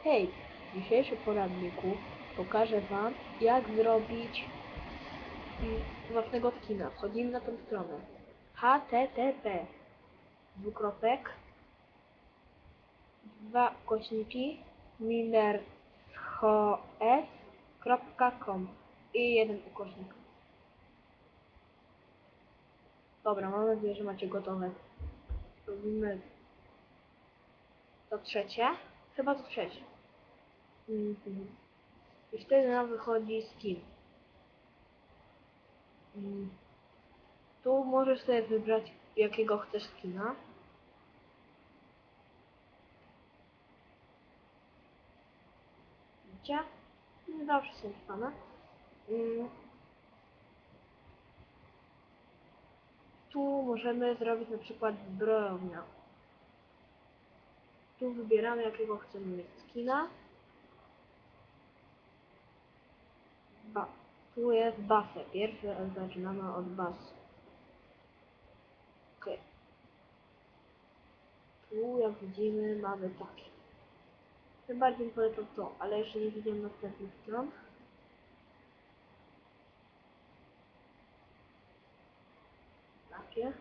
Hej, w dzisiejszym poradniku pokażę Wam, jak zrobić własnego skina. Wchodzimy na tę stronę http dwukropek 2 minerschoes.com i jeden ukośnik. Dobra, mam nadzieję, że macie gotowe. Robimy to trzecie. Chyba to trzecie. I wtedy nam wychodzi skin. Tu możesz sobie wybrać, jakiego chcesz skina. Widzicie? Nie zawsze są same. Tu możemy zrobić na przykład zbrojownia. Tu wybieramy, jakiego chcemy mieć skina. Tu jest basę. Pierwszy zaczynamy od basy. Ok. Tu jak widzimy mamy takie. Najbardziej polecam to, ale jeszcze nie widziałem następnych stron. Takie.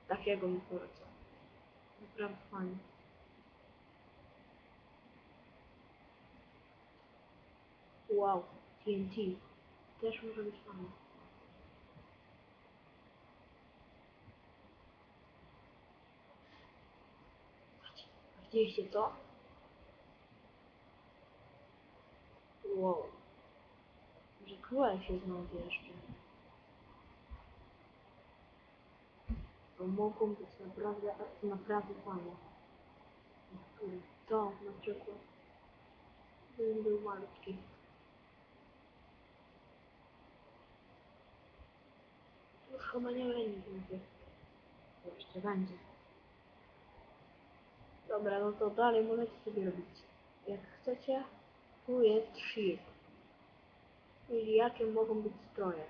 Takiego mi polecam. Naprawdę fajnie. Wow, TNT. Też może być fajne. Widzieliście to? Wow. Że królem się znajdzie jeszcze. To mogą być naprawdę fajne. To na przykład. Gdybym był malutki. Już chyba nie będzie. Jeszcze będzie. Dobra, no to dalej możecie sobie robić. Jak chcecie, tu jest shield. Czyli jakie mogą być stroje.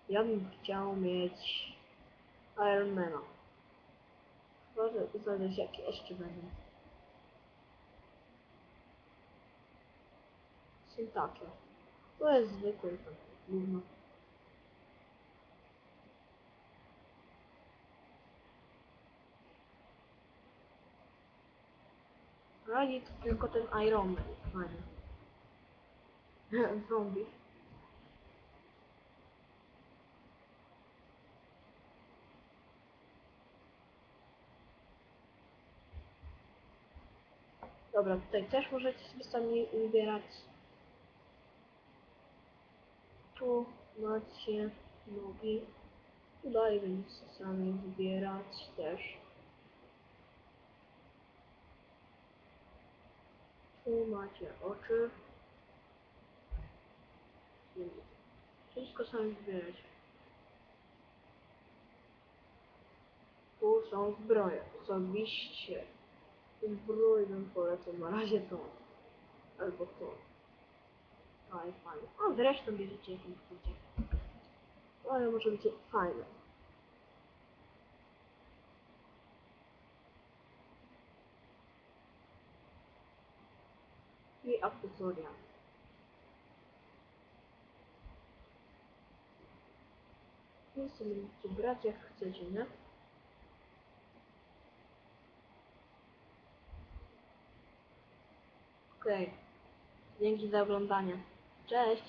Ja bym chciał mieć Ironmana. Może zależy jakie jeszcze będą. Są takie. To jest zwykły tam gówno. Radzi to tylko ten Iron Man. Fajnie. Zombie. Dobra, tutaj też możecie sobie sami wybierać. Tu macie nogi. Tutaj będziecie sami wybierać też. Tu macie oczy. Wszystko sami wybierać. Tu są zbroje. Osobiście zbrój bym polecał na razie to. Albo to. To jest fajne. A zresztą bierzecie jakąś chcecie. Ale może być fajne. I akcesoria. I sobie możecie brać jak chcecie, nie? Okej. Dzięki za oglądanie. Cześć!